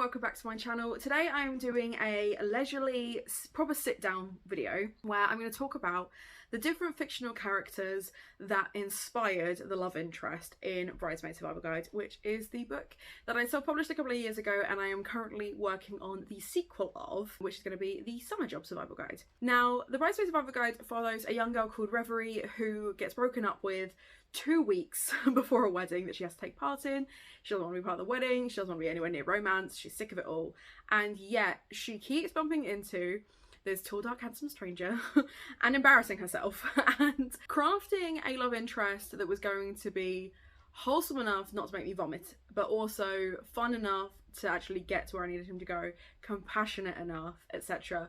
welcome back to my channel. Today I'm doing a leisurely, proper sit-down video where I'm going to talk about the different fictional characters that inspired the love interest in Bridesmaid Survival Guide, which is the book that I self-published a couple of years ago and I am currently working on the sequel of, which is going to be the Summer Job Survival Guide. Now, the Bridesmaid Survival Guide follows a young girl called Reverie who gets broken up with 2 weeks before a wedding that she has to take part in. She doesn't want to be part of the wedding, she doesn't want to be anywhere near romance, she's sick of it all, and yet she keeps bumping into this tall, dark, handsome stranger and embarrassing herself and crafting a love interest that was going to be wholesome enough not to make me vomit, but also fun enough to actually get to where I needed him to go, compassionate enough, etc.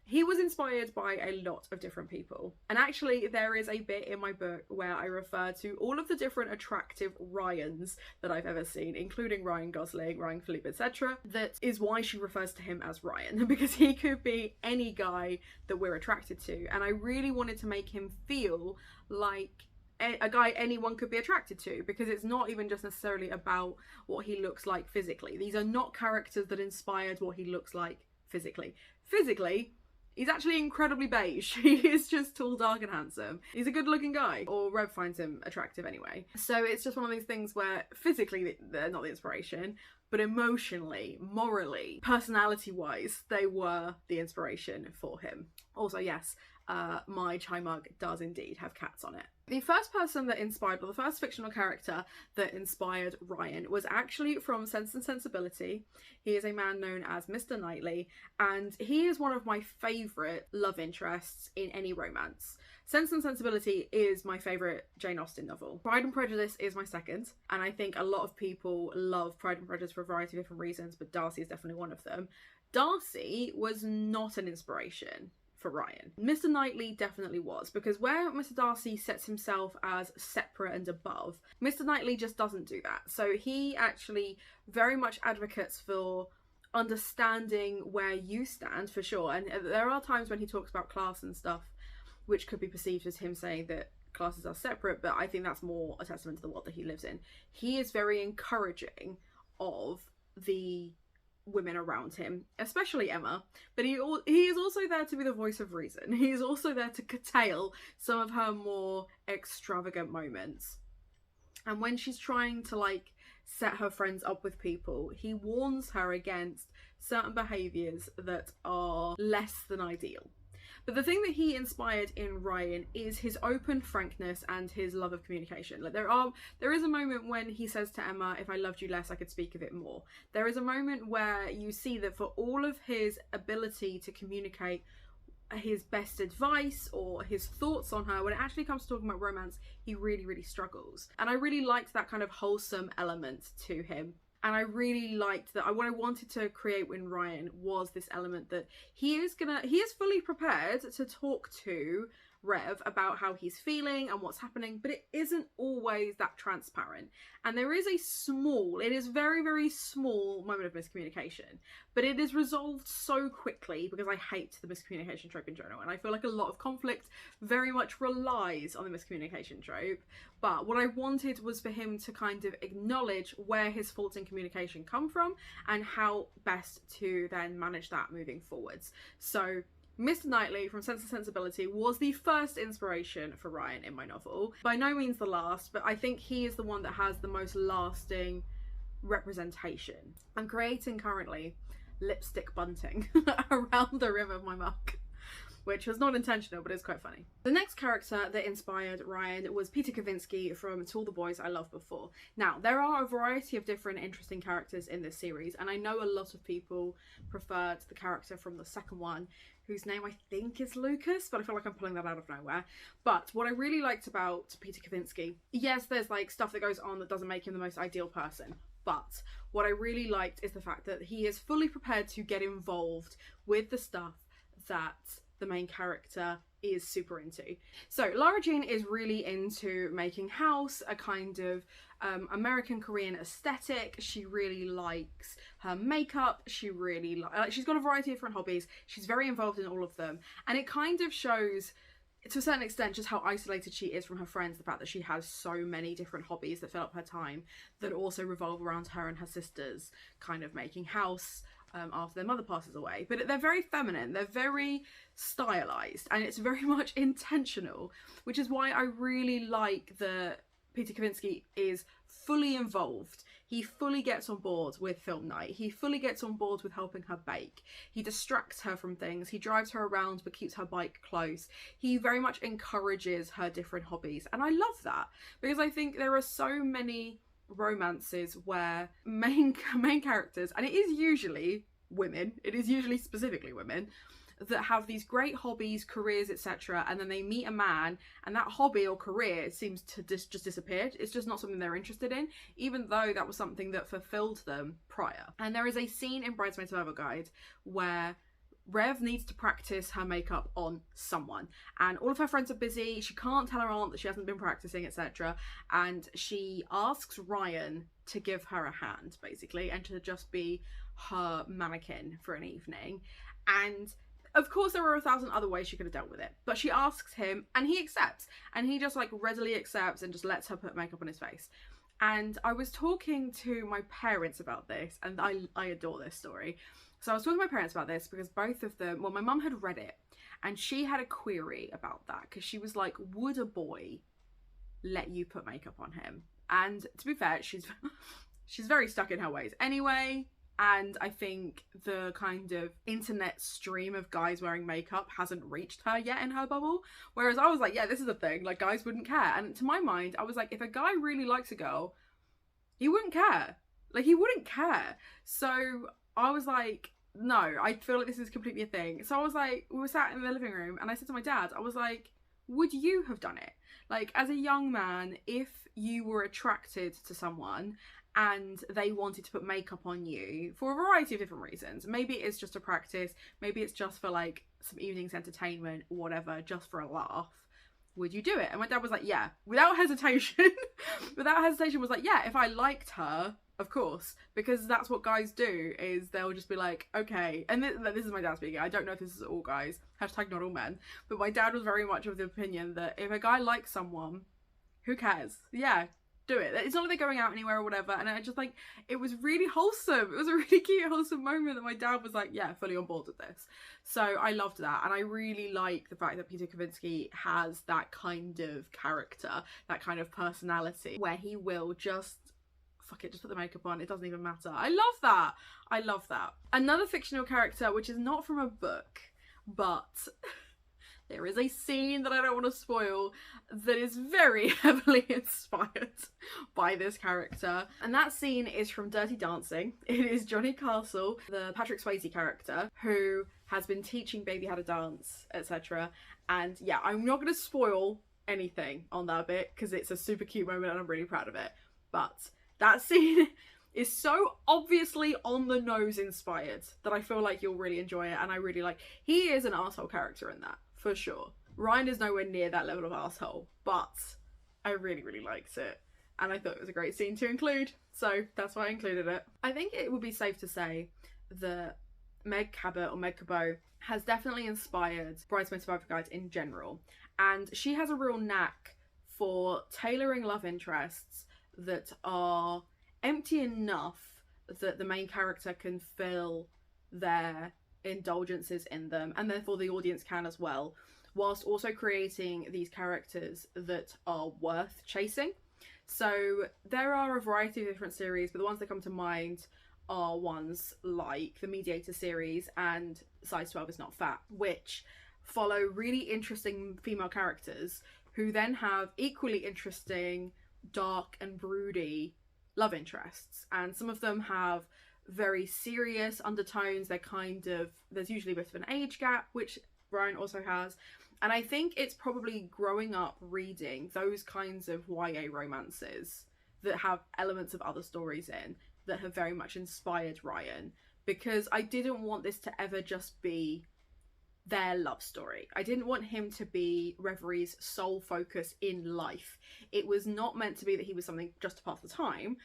He was inspired by a lot of different people, and actually there is a bit in my book where I refer to all of the different attractive Ryans that I've ever seen, including Ryan Gosling, Ryan Philippe, etc. That is why she refers to him as Ryan, because he could be any guy that we're attracted to, and I really wanted to make him feel like a guy anyone could be attracted to, because it's not even just necessarily about what he looks like physically. These are not characters that inspired what he looks like physically. Physically, he's actually incredibly beige. He is just tall, dark and handsome. He's a good looking guy, or Rev finds him attractive anyway. So it's just one of those things where physically they're not the inspiration, but emotionally, morally, personality wise, they were the inspiration for him. Also, yes, my chai mug does indeed have cats on it. The first person that inspired, or the first fictional character that inspired Ryan was actually from Sense and Sensibility. He is a man known as Mr. Knightley, and he is one of my favourite love interests in any romance. Sense and Sensibility is my favourite Jane Austen novel. Pride and Prejudice is my second, and I think a lot of people love Pride and Prejudice for a variety of different reasons, but Darcy is definitely one of them. Darcy was not an inspiration for Ryan. Mr. Knightley definitely was, because where Mr. Darcy sets himself as separate and above, Mr. Knightley just doesn't do that. So he actually very much advocates for understanding where you stand, for sure, and there are times when he talks about class and stuff which could be perceived as him saying that classes are separate, but I think that's more a testament to the world that he lives in. He is very encouraging of the women around him, especially Emma, but he is also there to be the voice of reason. He is also there to curtail some of her more extravagant moments. And when she's trying to like set her friends up with people, he warns her against certain behaviours that are less than ideal. But the thing that he inspired in Ryan is his open frankness and his love of communication. Like there is a moment when he says to Emma, "If I loved you less, I could speak of it more." There is a moment where you see that for all of his ability to communicate his best advice or his thoughts on her, when it actually comes to talking about romance, he really, really struggles. And I really liked that kind of wholesome element to him. And I really liked that. What I wanted to create in Ryan was this element that he is fully prepared to talk to Rev about how he's feeling and what's happening, but it isn't always that transparent. And there is it is very, very small moment of miscommunication, but it is resolved so quickly, because I hate the miscommunication trope in general, and I feel like a lot of conflict very much relies on the miscommunication trope. But what I wanted was for him to kind of acknowledge where his faults in communication come from and how best to then manage that moving forwards. So Mr. Knightley from Sense and Sensibility was the first inspiration for Ryan in my novel. By no means the last, but I think he is the one that has the most lasting representation. I'm creating currently lipstick bunting around the rim of my mug, which was not intentional, but it's quite funny. The next character that inspired Ryan was Peter Kavinsky from To All the Boys I Loved Before. Now, there are a variety of different interesting characters in this series, and I know a lot of people preferred the character from the second one, whose name I think is Lucas, but I feel like I'm pulling that out of nowhere. But what I really liked about Peter Kavinsky, yes, there's like stuff that goes on that doesn't make him the most ideal person, but what I really liked is the fact that he is fully prepared to get involved with the stuff that the main character is super into. So Lara Jean is really into making house, a kind of American Korean aesthetic. She really likes her makeup. She really she's got a variety of different hobbies. She's very involved in all of them, and it kind of shows to a certain extent, just how isolated she is from her friends, the fact that she has so many different hobbies that fill up her time that also revolve around her and her sisters kind of making house after their mother passes away. But they're very feminine, they're very stylized, and it's very much intentional, which is why I really like that Peter Kavinsky is fully involved. He fully gets on board with film night. He fully gets on board with helping her bake. He distracts her from things. He drives her around but keeps her bike close. He very much encourages her different hobbies. And I love that, because I think there are so many romances where main characters, and it is usually women, it is usually specifically women, that have these great hobbies, careers, etc., and then they meet a man and that hobby or career seems to just disappear. It's just not something they're interested in, even though that was something that fulfilled them prior. And there is a scene in Bridesmaid Survival Guide where Rev needs to practice her makeup on someone, and all of her friends are busy. She can't tell her aunt that she hasn't been practicing, etc., and she asks Ryan to give her a hand, basically, and to just be her mannequin for an evening. And of course, there are 1,000 other ways she could have dealt with it, but she asks him and he accepts, and he just like readily accepts and just lets her put makeup on his face. And I was talking to my parents about this, and I adore this story. So I was talking to my parents about this because both of them, well, my mum had read it and she had a query about that, because she was like, would a boy let you put makeup on him? And to be fair, she's very stuck in her ways anyway. And I think the kind of internet stream of guys wearing makeup hasn't reached her yet in her bubble. Whereas I was like, yeah, this is a thing, like guys wouldn't care. And to my mind, I was like, if a guy really likes a girl, he wouldn't care. Like, he wouldn't care. So I was like, no, I feel like this is completely a thing. So I was like, we were sat in the living room and I said to my dad, I was like, would you have done it? Like, as a young man, if you were attracted to someone and they wanted to put makeup on you for a variety of different reasons. Maybe it's just a practice, maybe it's just for like some evening's entertainment or whatever, just for a laugh. Would you do it? And my dad was like, yeah, without hesitation. Without hesitation was like, yeah, if I liked her, of course. Because that's what guys do, is they'll just be like, okay. And this is my dad speaking. I don't know if this is all guys. Hashtag not all men. But my dad was very much of the opinion that if a guy likes someone, who cares? Yeah, do it. It's not like they're going out anywhere or whatever. And I just like, it was really wholesome. It was a really cute, wholesome moment that my dad was like, yeah, fully on board with this. So I loved that. And I really like the fact that Peter Kavinsky has that kind of character, that kind of personality, where he will just, fuck it, just put the makeup on. It doesn't even matter. I love that. I love that. Another fictional character, which is not from a book, but there is a scene that I don't want to spoil that is very heavily inspired by this character. And that scene is from Dirty Dancing. It is Johnny Castle, the Patrick Swayze character, who has been teaching Baby how to dance, etc. And yeah, I'm not going to spoil anything on that bit because it's a super cute moment and I'm really proud of it. But that scene is so obviously on the nose inspired that I feel like you'll really enjoy it. And I really like, he is an arsehole character in that. For sure. Ryan is nowhere near that level of asshole, but I really, really liked it. And I thought it was a great scene to include, so that's why I included it. I think it would be safe to say that Meg Cabot or Meg Cabot has definitely inspired Bridesmaid Survival Guide in general. And she has a real knack for tailoring love interests that are empty enough that the main character can fill their indulgences in them, and therefore the audience can as well, whilst also creating these characters that are worth chasing. So there are a variety of different series, but the ones that come to mind are ones like the Mediator series and Size 12 is Not Fat, which follow really interesting female characters who then have equally interesting, dark and broody love interests. And some of them have very serious undertones. They're kind of, there's usually a bit of an age gap, which Ryan also has. And I think it's probably growing up reading those kinds of YA romances that have elements of other stories in that have very much inspired Ryan, because I didn't want this to ever just be their love story. I didn't want him to be Reverie's sole focus in life. It was not meant to be that he was something just to pass the time.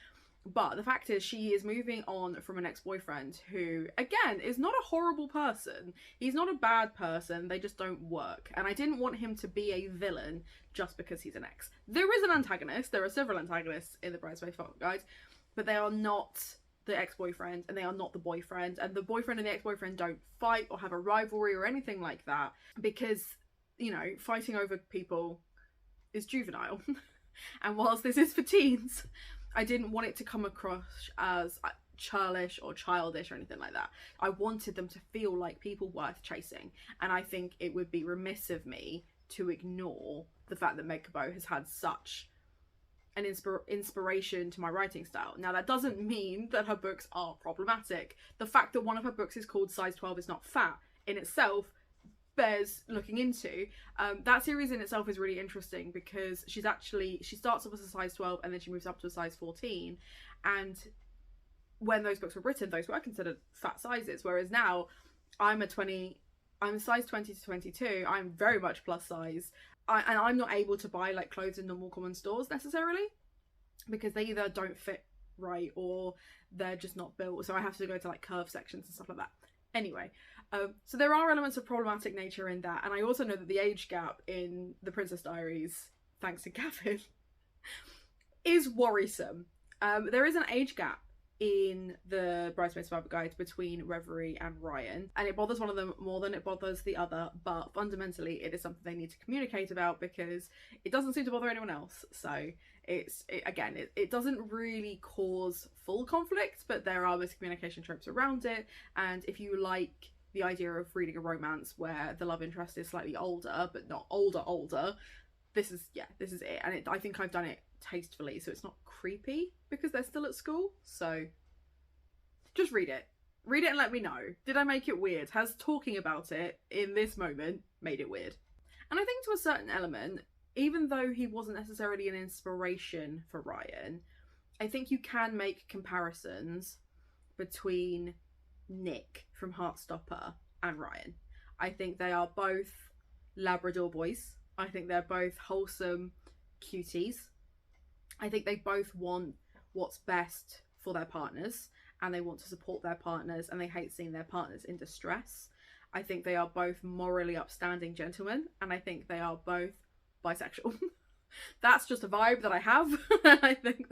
But the fact is, she is moving on from an ex-boyfriend who, again, is not a horrible person. He's not a bad person, they just don't work. And I didn't want him to be a villain just because he's an ex. There is an antagonist, there are several antagonists in the Bridesmaid Guide, but they are not the ex-boyfriend and they are not the boyfriend. And the boyfriend and the ex-boyfriend don't fight or have a rivalry or anything like that because, you know, fighting over people is juvenile. And whilst this is for teens, I didn't want it to come across as churlish or childish or anything like that. I wanted them to feel like people worth chasing, and I think it would be remiss of me to ignore the fact that Meg Cabot has had such an inspiration to my writing style. Now, that doesn't mean that her books are problematic. The fact that one of her books is called Size 12 is Not Fat in itself bears looking into. That series in itself is really interesting because she starts off as a size 12 and then she moves up to a size 14, and when those books were written, those were considered fat sizes, whereas now I'm a size 20 to 22. I'm very much plus size, and I'm not able to buy like clothes in normal common stores necessarily because they either don't fit right or they're just not built, so I have to go to like curve sections and stuff like that. Anyway, so there are elements of problematic nature in that, and I also know that the age gap in The Princess Diaries, thanks to Gavin, is worrisome. There is an age gap in the Bridesmaid Survivor Guide between Reverie and Ryan, and it bothers one of them more than it bothers the other, but fundamentally it is something they need to communicate about because it doesn't seem to bother anyone else. So it doesn't really cause full conflict, but there are miscommunication tropes around it, and if you like the idea of reading a romance where the love interest is slightly older but not older, this is it. And I think I've done it tastefully so it's not creepy because they're still at school. So just read it and let me know, did I make it weird? Has talking about it in this moment made it weird? And I think to a certain element, even though he wasn't necessarily an inspiration for Ryan, I think you can make comparisons between Nick from Heartstopper and Ryan. I think they are both Labrador boys. I think they're both wholesome cuties. I think they both want what's best for their partners, and they want to support their partners, and they hate seeing their partners in distress. I think they are both morally upstanding gentlemen, and I think they are both bisexual. That's just a vibe that I have. I think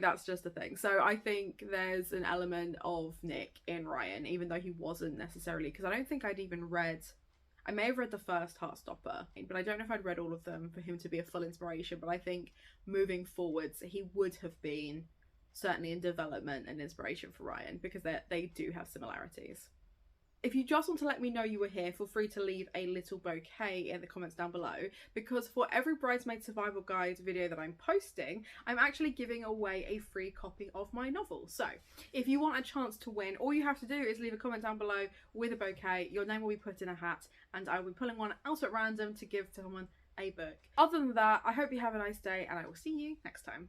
that's just a thing. So I think there's an element of Nick in Ryan, even though he wasn't necessarily, because I don't think I'd even read, I may have read the first Heartstopper, but I don't know if I'd read all of them for him to be a full inspiration. But I think moving forwards, he would have been certainly in development and inspiration for Ryan because they do have similarities. If you just want to let me know you were here, feel free to leave a little bouquet in the comments down below, because for every Bridesmaid Survival Guide video that I'm posting, I'm actually giving away a free copy of my novel. So if you want a chance to win, all you have to do is leave a comment down below with a bouquet. Your name will be put in a hat and I will be pulling one out at random to give to someone a book. Other than that, I hope you have a nice day and I will see you next time.